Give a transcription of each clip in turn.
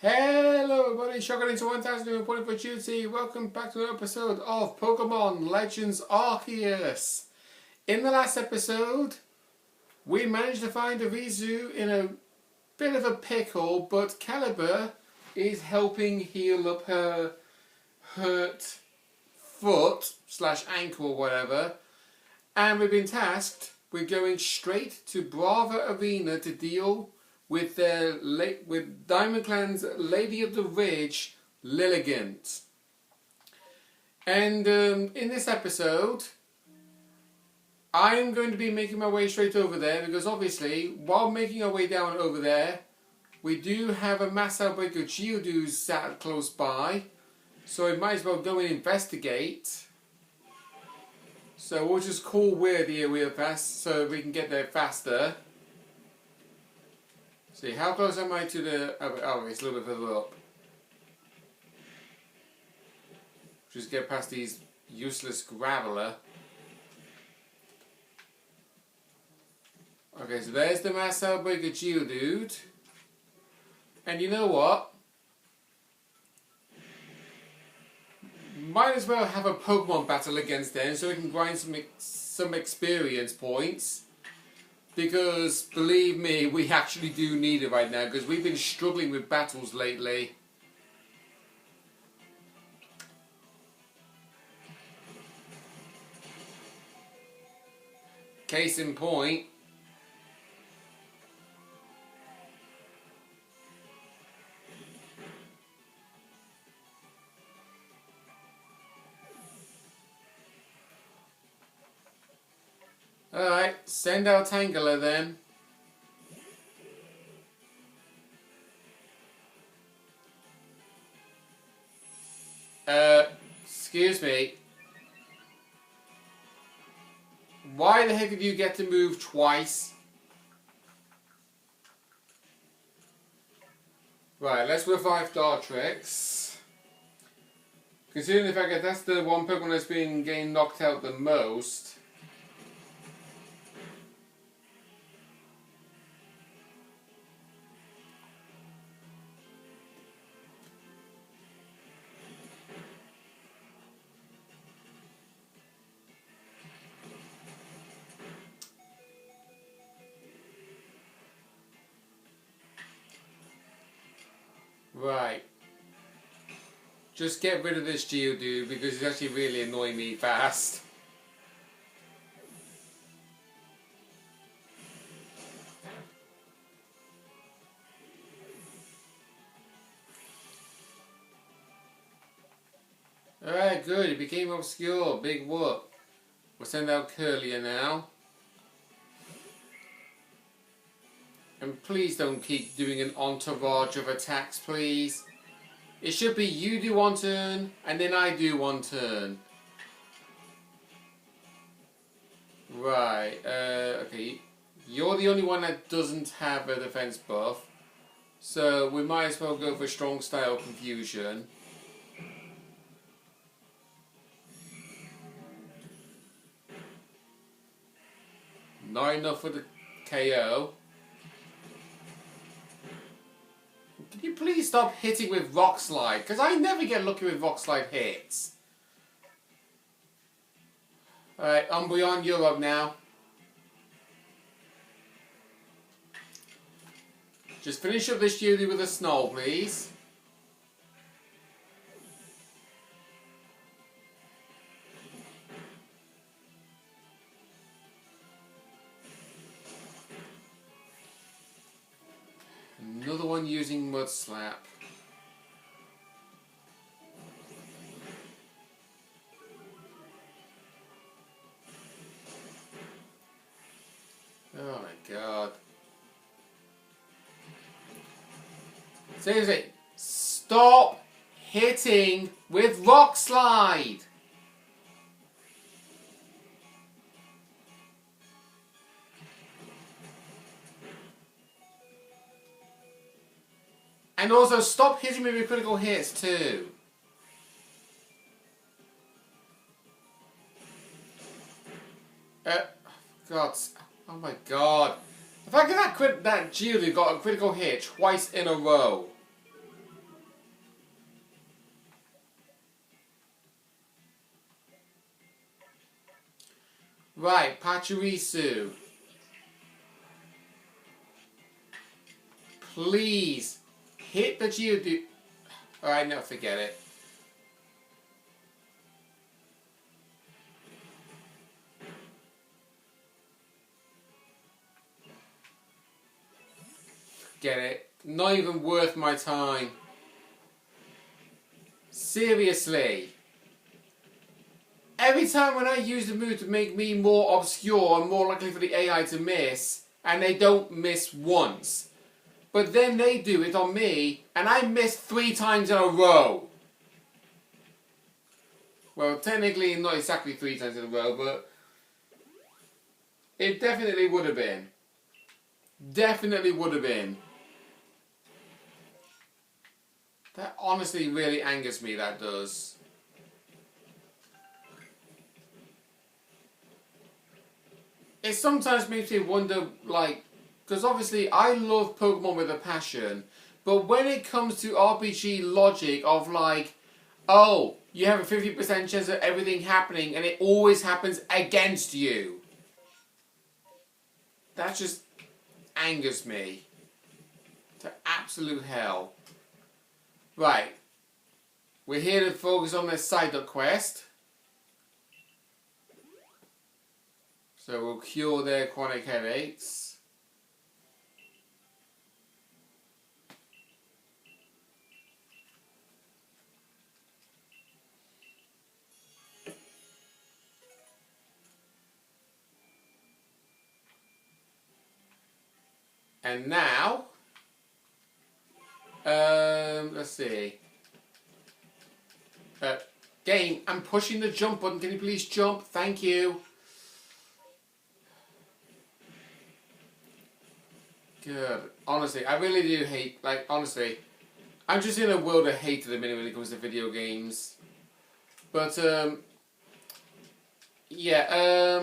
Hello everybody, Shotgun into 1000 reporting for duty. Welcome back to another episode of Pokemon Legends Arceus. In the last episode, we managed to find a Rizu in a bit of a pickle, but Caliber is helping heal up her hurt foot / ankle or whatever. And we've been tasked with going straight to Brava Arena to deal with Diamond Clan's Lady of the Ridge, Lilligant. And in this episode, I'm going to be making my way straight over there because obviously, while making our way down over there, we do have a mass outbreak of Geodudes sat close by, so we might as well go and investigate. So we'll just call weird here real fast so we can get there faster. See, how close am I to the... Oh, it's a little bit further up. Just get past these useless Graveler. Okay, so there's the mass outbreak of Geodude. And you know what? Might as well have a Pokemon battle against them so we can grind some experience points. Because, believe me, we actually do need it right now because we've been struggling with battles lately. Case in point. Alright, send out Tangela then. Excuse me. Why the heck did you get to move twice? Right, let's revive Dartrix. Considering the fact that that's the one Pokemon that's been getting knocked out the most. Right. Just get rid of this Geodude because it's actually really annoying me fast. Alright, good. It became obscure. Big whoop. We'll send out Curlier now. And please don't keep doing an entourage of attacks, please. It should be you do one turn, and then I do one turn. Right, okay. You're the only one that doesn't have a defense buff. So we might as well go for strong style confusion. Not enough for the KO. Can you please stop hitting with Rock Slide? Because I never get lucky with Rock Slide hits. Alright, Umbreon, you're up now. Just finish up this Geodude with a Snow, please. Another one using Mud Slap. Oh my god. Seriously, stop hitting with Rock Slide! And also, stop hitting me with critical hits, too. God. Oh my god. The fact that Geodude got a critical hit twice in a row. Right, Pachirisu. Please hit the Geodude. Alright, no, forget it. Get it. Not even worth my time. Seriously. Every time when I use the move to make me more obscure and more likely for the AI to miss, and they don't miss once. But then they do it on me, and I miss 3 times in a row. Well, technically not exactly 3 times in a row, but it definitely would have been. Definitely would have been. That honestly really angers me, that does. It sometimes makes me wonder, like, because obviously I love Pokemon with a passion, but when it comes to RPG logic of like, oh, you have a 50% chance of everything happening and it always happens against you. That just angers me to absolute hell. Right. We're here to focus on this side quest. So we'll cure their chronic headaches. And now, let's see. Game, I'm pushing the jump button. Can you please jump? Thank you. Good. Honestly, I really do hate, like, honestly, I'm just in a world of hate at the minute when it comes to video games. But, yeah,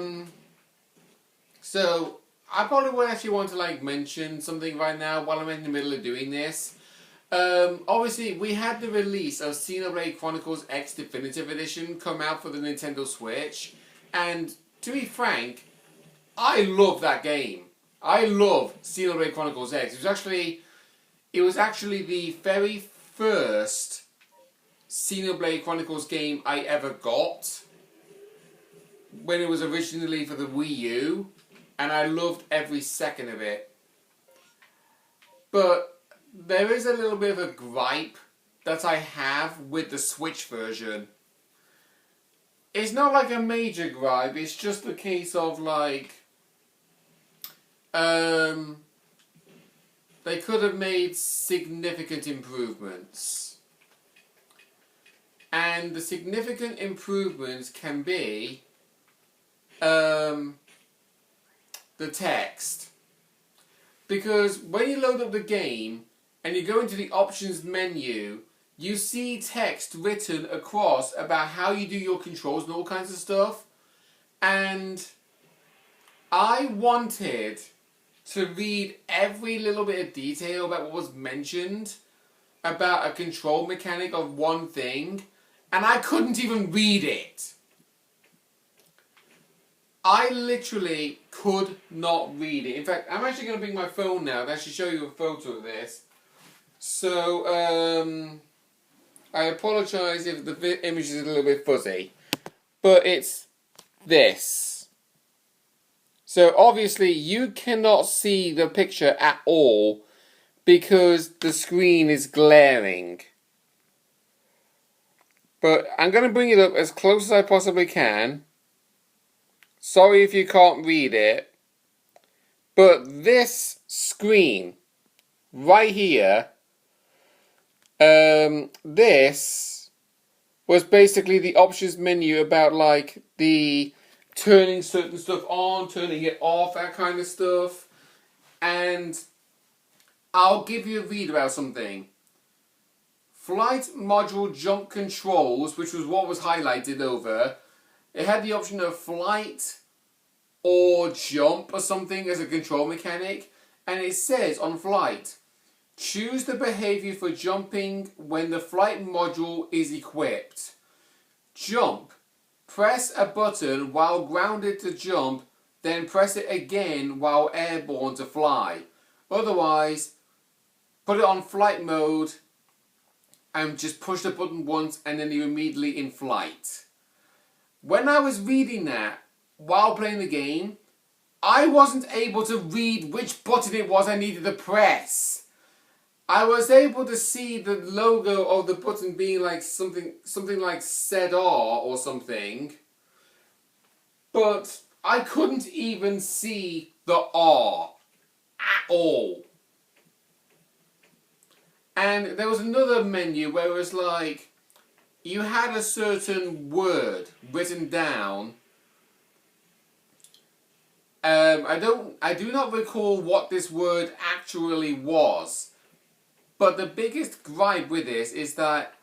so, I probably would actually want to, like, mention something right now while I'm in the middle of doing this. Obviously, we had the release of Xenoblade Chronicles X Definitive Edition come out for the Nintendo Switch, and to be frank, I love that game. I love Xenoblade Chronicles X. It was actually the very first Xenoblade Chronicles game I ever got when it was originally for the Wii U, and I loved every second of it. But there is a little bit of a gripe that I have with the Switch version. It's not like a major gripe, it's just a case of like, they could have made significant improvements. And the significant improvements can be the text. Because when you load up the game and you go into the options menu, you see text written across about how you do your controls and all kinds of stuff. And I wanted to read every little bit of detail about what was mentioned about a control mechanic of one thing, and I couldn't even read it. I literally could not read it. In fact, I'm actually going to bring my phone now and actually show you a photo of this. So, I apologise if the image is a little bit fuzzy, but it's this. So obviously you cannot see the picture at all because the screen is glaring. But I'm going to bring it up as close as I possibly can. Sorry if you can't read it. But this screen right here, this was basically the options menu about like the turning certain stuff on, turning it off, that kind of stuff. And I'll give you a read about something. Flight module jump controls, which was what was highlighted over, it had the option of flight or jump or something as a control mechanic. And it says on flight, choose the behavior for jumping when the flight module is equipped. Jump. press a button while grounded to jump, then press it again while airborne to fly. Otherwise, put it on flight mode and just push the button once and then you're immediately in flight. When I was reading that while playing the game, I wasn't able to read which button it was I needed to press. I was able to see the logo of the button being like something like set R or something, but I couldn't even see the R at all. And there was another menu where it was like, you had a certain word written down. I do not recall what this word actually was. But the biggest gripe with this is that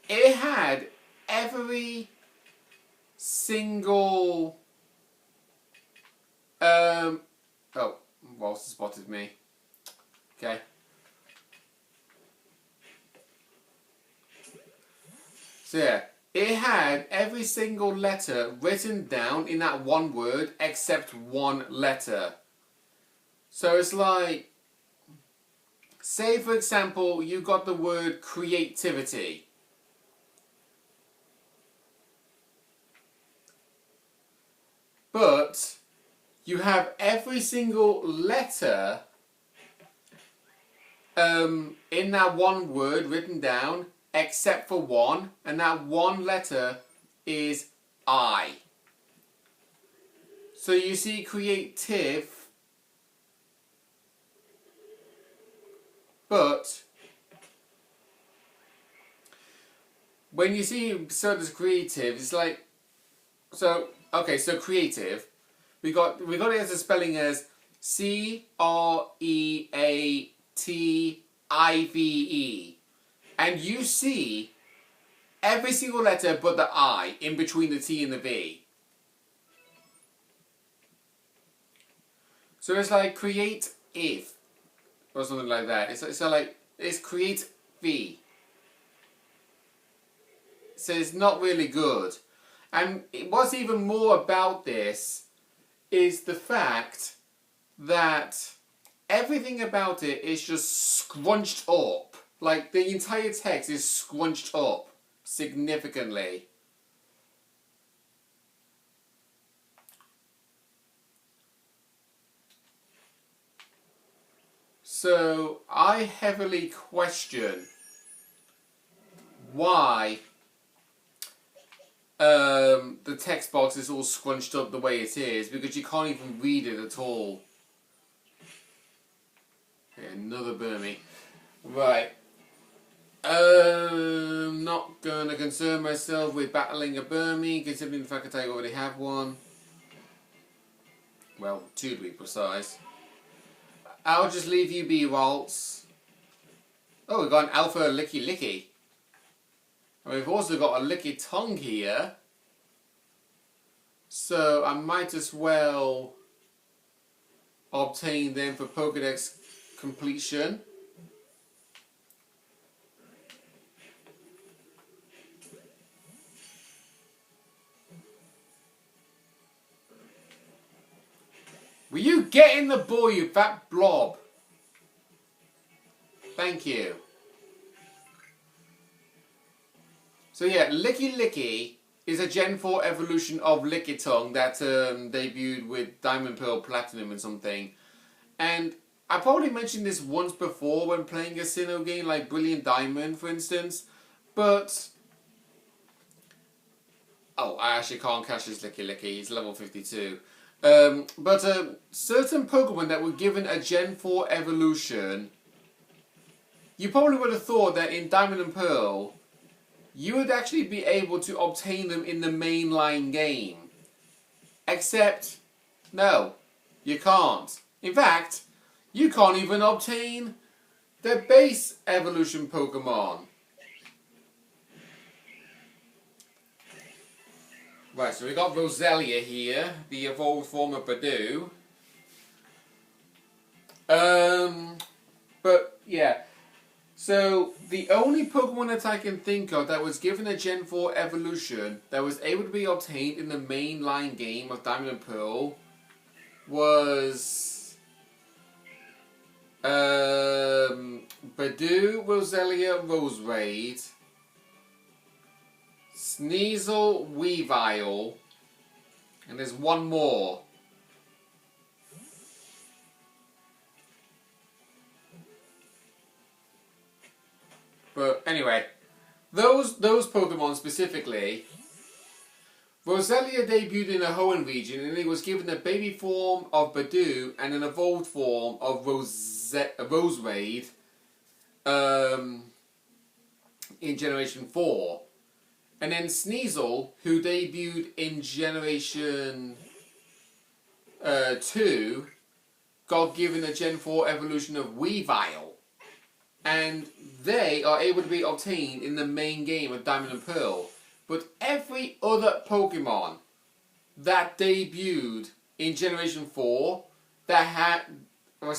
it had every single... oh, Walter spotted me. Okay. So yeah, it had every single letter written down in that one word except one letter. So it's like... Say, for example, you got the word creativity. But you have every single letter in that one word written down except for one, and that one letter is I. So you see creative, but when you see so does creative, it's like, so okay, so creative, we got it as a spelling as CREATIVE, and you see every single letter but the I in between the T and the V. So it's like create if or something like that. It's like it's create V. So it's not really good. And what's even more about this is the fact that everything about it is just scrunched up. Like the entire text is scrunched up significantly. So I heavily question why the text box is all scrunched up the way it is, because you can't even read it at all. Okay, another Burmy. Right. Not gonna concern myself with battling a Burmy, considering the fact that I already have one. Well, two to be precise. I'll just leave you be, Waltz. Oh, we've got an Alpha Licky Licky. And we've also got a Licky Tongue here. So I might as well obtain them for Pokédex completion. Will you get in the ball, you fat blob? Thank you. So yeah, Licky Licky is a Gen 4 evolution of Lickitung that debuted with Diamond, Pearl, Platinum and something. And I probably mentioned this once before when playing a Sinnoh game like Brilliant Diamond, for instance. But... oh, I actually can't catch this Licky Licky. He's level 52. But certain Pokemon that were given a Gen 4 evolution, you probably would have thought that in Diamond and Pearl, you would actually be able to obtain them in the mainline game. Except, no, you can't. In fact, you can't even obtain the base evolution Pokemon. Right, so we got Roselia here, the evolved form of Badoo. But yeah, So, the only Pokemon that I can think of that was given a Gen 4 evolution that was able to be obtained in the mainline game of Diamond and Pearl was Badoo, Roselia, Roserade, Sneasel, Weavile, and there's one more. But anyway, those Pokemon specifically, Roselia debuted in the Hoenn region and it was given a baby form of Badoo and an evolved form of Roserade in Generation 4. And then Sneasel, who debuted in Generation 2, got given a Gen 4 evolution of Weavile. And they are able to be obtained in the main game of Diamond and Pearl. But every other Pokemon that debuted in Generation 4 that had... Every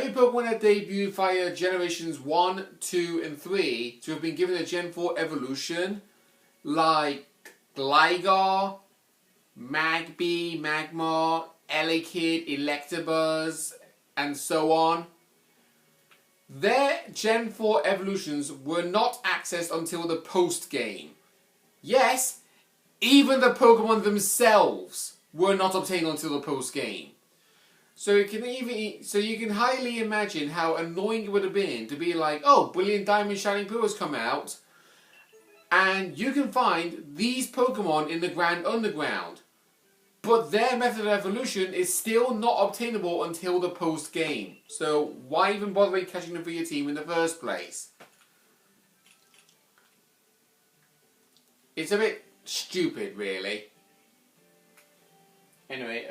Pokemon that debuted via Generations 1, 2, and 3 to have been given a Gen 4 evolution, like Gligar, Magby, Magmar, Elekid, Electabuzz, and so on, their Gen 4 evolutions were not accessed until the post-game. Yes, even the Pokemon themselves were not obtained until the post-game. So you can highly imagine how annoying it would have been to be like, oh, Brilliant Diamond Shining Pearl has come out, and you can find these Pokemon in the Grand Underground, but their method of evolution is still not obtainable until the post-game. So why even bother catching them for your team in the first place? It's a bit stupid, really. Anyway,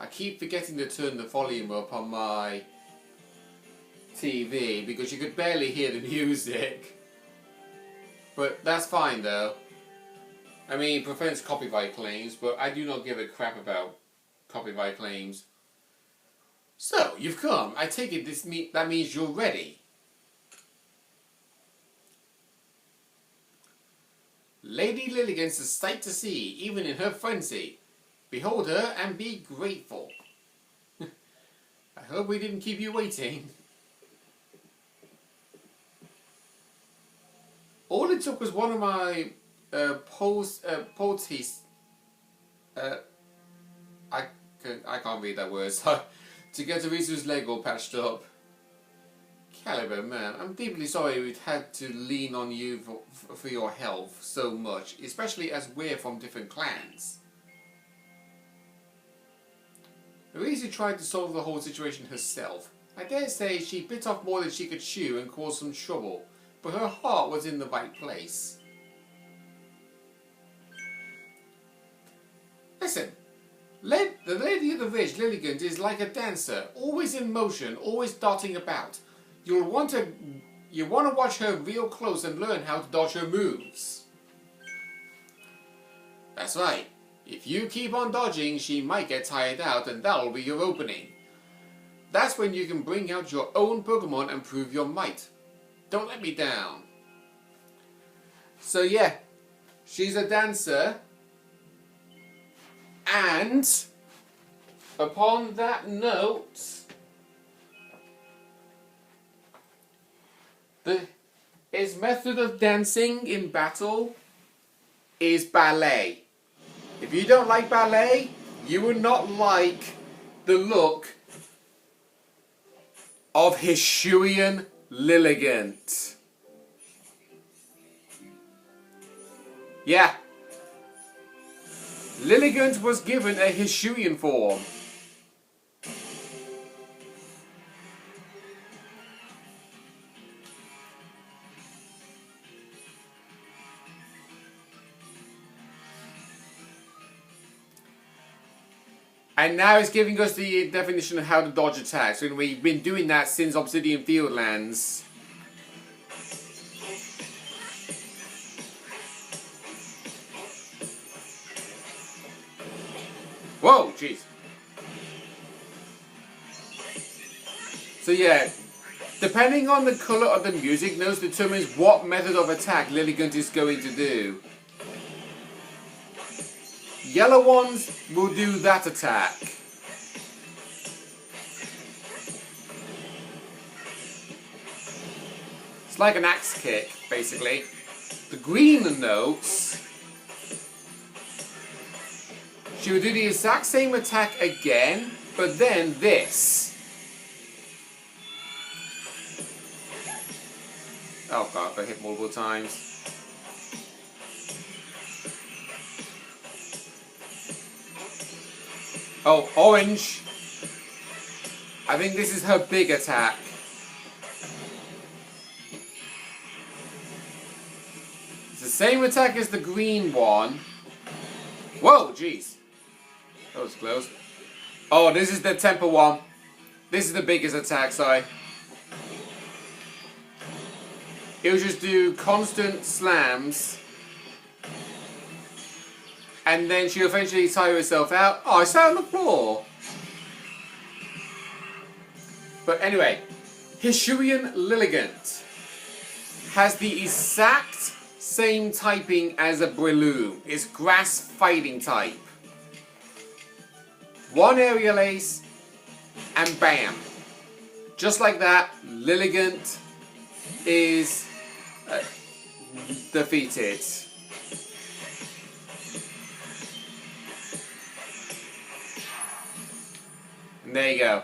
I keep forgetting to turn the volume up on my TV because you could barely hear the music. But that's fine though. I mean, it prevents copyright claims, but I do not give a crap about copyright claims. So, you've come. I take it that means you're ready. Lady Lilligant's a sight to see, even in her frenzy. Behold her and be grateful. I hope we didn't keep you waiting. All it took was one of my polties. I can't read that word. So, to get Arceus' leg all patched up. Caliber, man, I'm deeply sorry we've had to lean on you for your health so much, especially as we're from different clans. Arceus tried to solve the whole situation herself. I dare say she bit off more than she could chew and caused some trouble, but her heart was in the right place. Listen, the Lady of the Ridge, Lilligant, is like a dancer, always in motion, always darting about. You want to watch her real close and learn how to dodge her moves. That's right. If you keep on dodging, she might get tired out and that'll be your opening. That's when you can bring out your own Pokemon and prove your might. Don't let me down. So yeah, she's a dancer. And upon that note, his method of dancing in battle is ballet. If you don't like ballet, you will not like the look of Hisuian Lilligant. Yeah. Lilligant was given a Hisuian form. And now it's giving us the definition of how to dodge attacks. And we've been doing that since Obsidian Fieldlands. Whoa, jeez. So yeah, Depending on the colour of the music notes determines what method of attack Lilligant is going to do. Yellow ones will do that attack. It's like an axe kick, basically. The green notes, she will do the exact same attack again, but then this. Oh god, I hit multiple times. Oh, orange. I think this is her big attack. It's the same attack as the green one. Whoa, jeez. That was close. Oh, this is the temper one. This is the biggest attack, sorry. It'll just do constant slams. And then she'll eventually tire herself out. Oh, I sat on the floor. But anyway, Hisuian Lilligant has the exact same typing as a Breloom. It's grass fighting type. One aerial ace, and bam. Just like that, Lilligant is defeated. And there you go.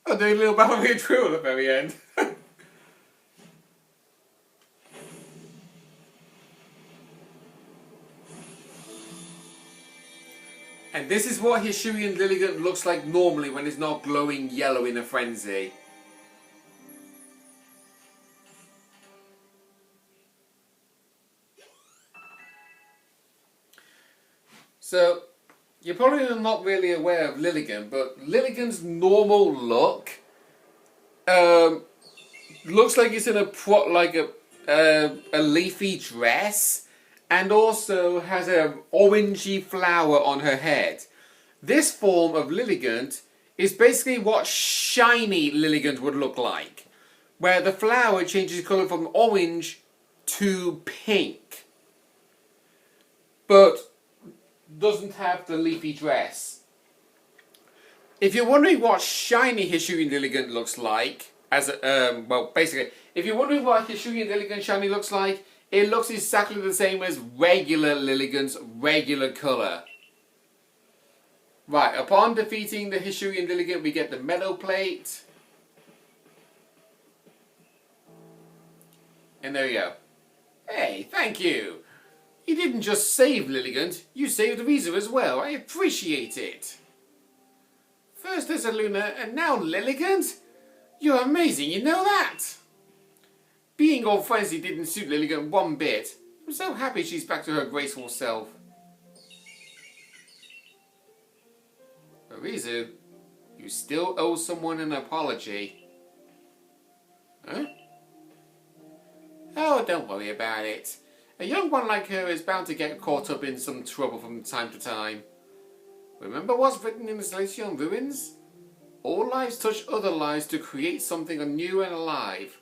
Oh, doing a little Ballerina drill at the very end. And this is what Hisuian Lilligant looks like normally when it's not glowing yellow in a frenzy. So, you're probably not really aware of Lilligant, but Lilligant's normal look looks like it's in a leafy dress, and also has an orangey flower on her head. This form of Lilligant is basically what shiny Lilligant would look like, where the flower changes colour from orange to pink, but doesn't have the leafy dress. If you're wondering what shiny Hisuian Lilligant looks like, if you're wondering what Hisuian Lilligant shiny looks like, it looks exactly the same as regular Lilligant's regular colour. Right, upon defeating the Hisuian Lilligant, we get the meadow plate. And there we go. Hey, thank you! You didn't just save Lilligant, you saved Rizu as well. I appreciate it. First there's a Luna, and now Lilligant? You're amazing, you know that? Being all frenzy didn't suit Lilligant one bit. I'm so happy she's back to her graceful self. But Rizu, you still owe someone an apology. Huh? Oh, don't worry about it. A young one like her is bound to get caught up in some trouble from time to time. Remember what's written in the Celestial Ruins? All lives touch other lives to create something new and alive.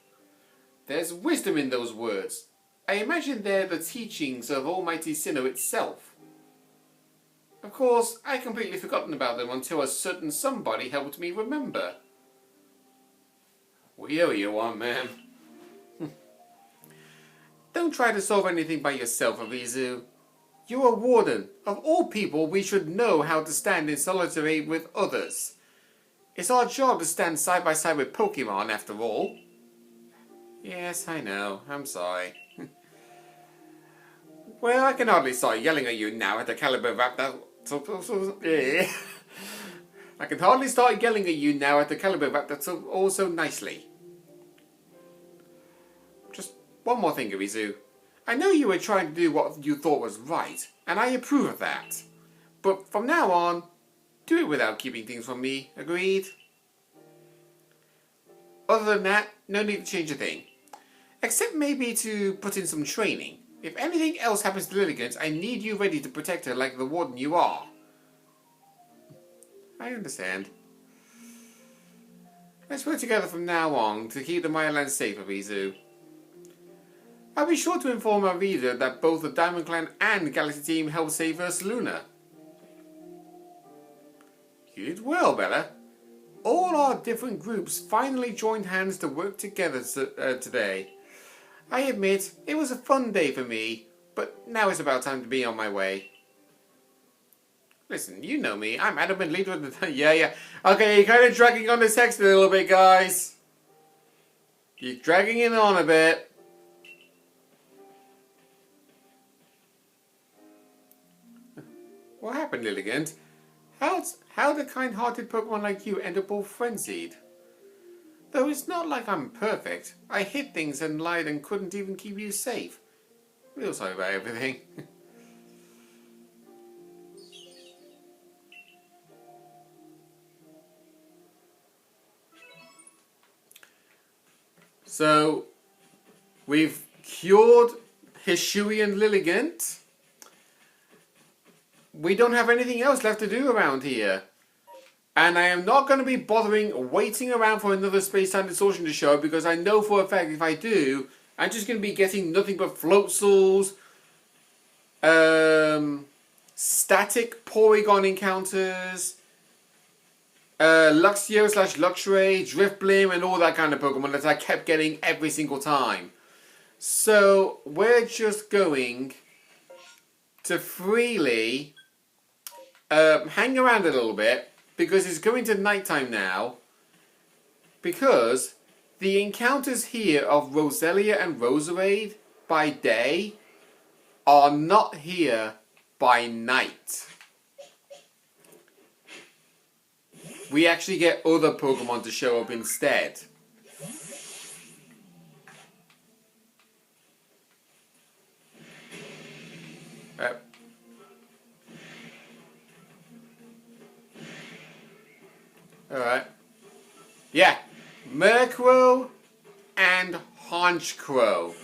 There's wisdom in those words. I imagine they're the teachings of Almighty Sinnoh itself. Of course, I'd completely forgotten about them until a certain somebody helped me remember. We owe you one, ma'am. Don't try to solve anything by yourself, Rizu. You're a warden. Of all people, we should know how to stand in solidarity with others. It's our job to stand side by side with Pokémon, after all. Yes, I know. I'm sorry. Well, I can hardly start yelling at you now at the caliber Raptor. I can hardly start yelling at you now at the caliber Raptor all so nicely. Just one more thing, Rizu. I know you were trying to do what you thought was right, and I approve of that. But from now on, do it without keeping things from me, agreed? Other than that, no need to change a thing. Except maybe to put in some training. If anything else happens to Lilligant, I need you ready to protect her like the warden you are. I understand. Let's work together from now on to keep the Maya safe, Avizu. I'll be sure to inform our reader that both the Diamond Clan and Galaxy Team helped save Earth's Luna. You did well, Bella. All our different groups finally joined hands to work together today. I admit, it was a fun day for me, but now it's about time to be on my way. Listen, you know me. I'm adamant leader of the... Yeah. Okay, you're kind of dragging on the text a little bit, guys. You're dragging it on a bit. What happened, Lilligant? How did kind-hearted Pokemon like you end up all frenzied? Though it's not like I'm perfect. I hid things and lied and couldn't even keep you safe. Real sorry about everything. So, we've cured Hishui and Lilligant. We don't have anything else left to do around here. And I am not going to be bothering waiting around for another space-time distortion to show because I know for a fact if I do, I'm just going to be getting nothing but Floatsels, static Porygon encounters, Luxio/Luxray, Drifblim, and all that kind of Pokemon that I kept getting every single time. So we're just going to freely hang around a little bit because it's going to nighttime now, because the encounters here of Roselia and Roserade by day are not here by night. We actually get other Pokemon to show up instead. Alright. Yeah. Murkrow and Honchkrow.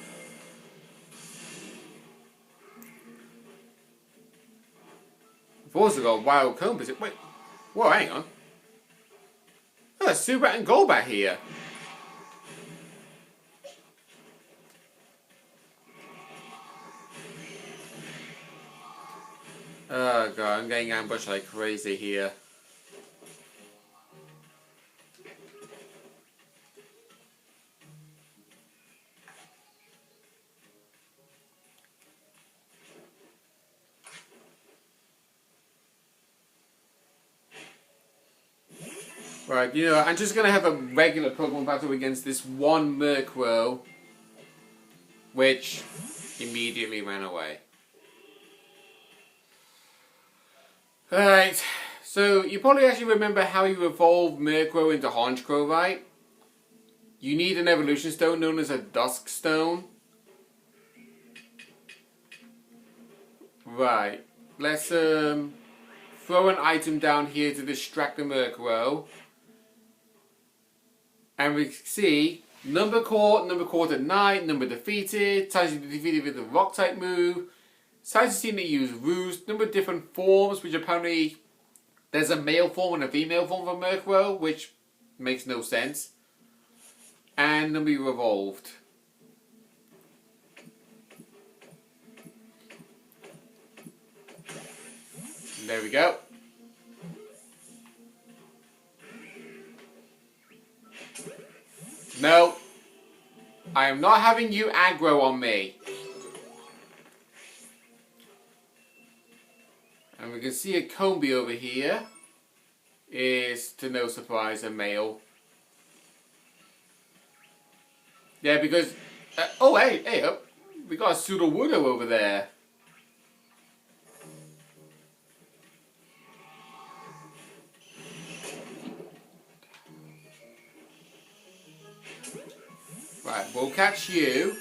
We've also got Wild Compass. Wait. Whoa, hang on. Oh, there's Zubat and Golbat here. Oh god, I'm getting ambushed like crazy here. Right, you know, I'm just going to have a regular Pokemon battle against this one Murkrow, which immediately ran away. Alright, so you probably actually remember how you evolved Murkrow into Honchkrow, right? You need an evolution stone known as a Dusk Stone. Right, let's throw an item down here to distract the Murkrow. And we see number caught at night, number defeated, times you defeated with a rock type move, times you seen it use roost, number of different forms, which apparently there's a male form and a female form of Murkrow, which makes no sense. And number you evolved. There we go. No, I am not having you aggro on me. And we can see a Combi over here is, to no surprise, a male. Yeah, because... oh, hey, we got a Sudowoodo over there. Right, we'll catch you.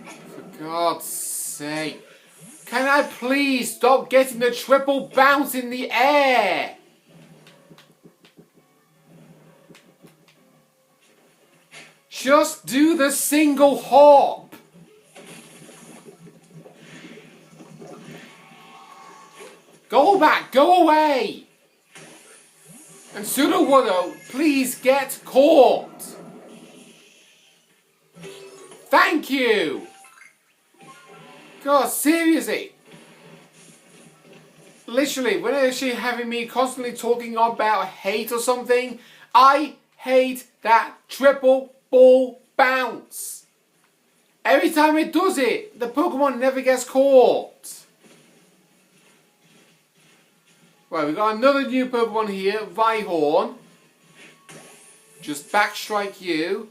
For God's sake. Can I please stop getting the triple bounce in the air? Just do the single hop. Go back, go away. Sudowoodo, please get caught. Thank you. God, seriously. Literally, when they're actually having me constantly talking about hate or something, I hate that triple ball bounce. Every time it does it, the Pokemon never gets caught. Right, we got another new Pokemon here, Rhyhorn. Just backstrike you.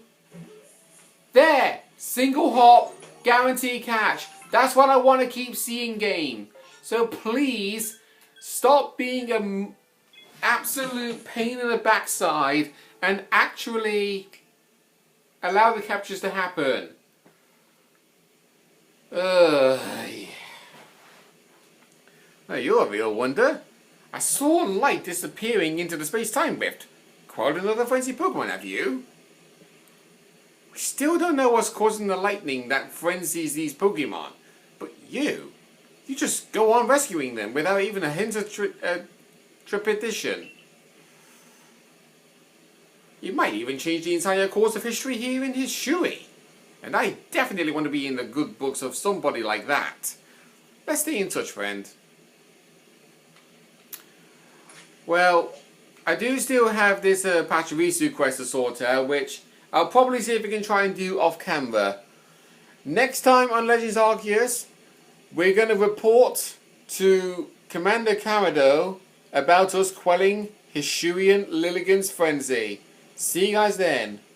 There! Single hop, guarantee catch. That's what I want to keep seeing, game. So please, stop being an absolute pain in the backside and actually allow the captures to happen. Now you're a real wonder. I saw light disappearing into the space-time rift. Quite another frenzy Pokemon, have you? We still don't know what's causing the lightning that frenzies these Pokemon. But you just go on rescuing them without even a hint of trepidation. You might even change the entire course of history here in Hishui. And I definitely want to be in the good books of somebody like that. Let's stay in touch, friend. Well, I do still have this Pachirisu quest to sort out, which I'll probably see if we can try and do off camera. Next time on Legends Arceus, we're going to report to Commander Carado about us quelling Hishuian Lilligant's frenzy. See you guys then.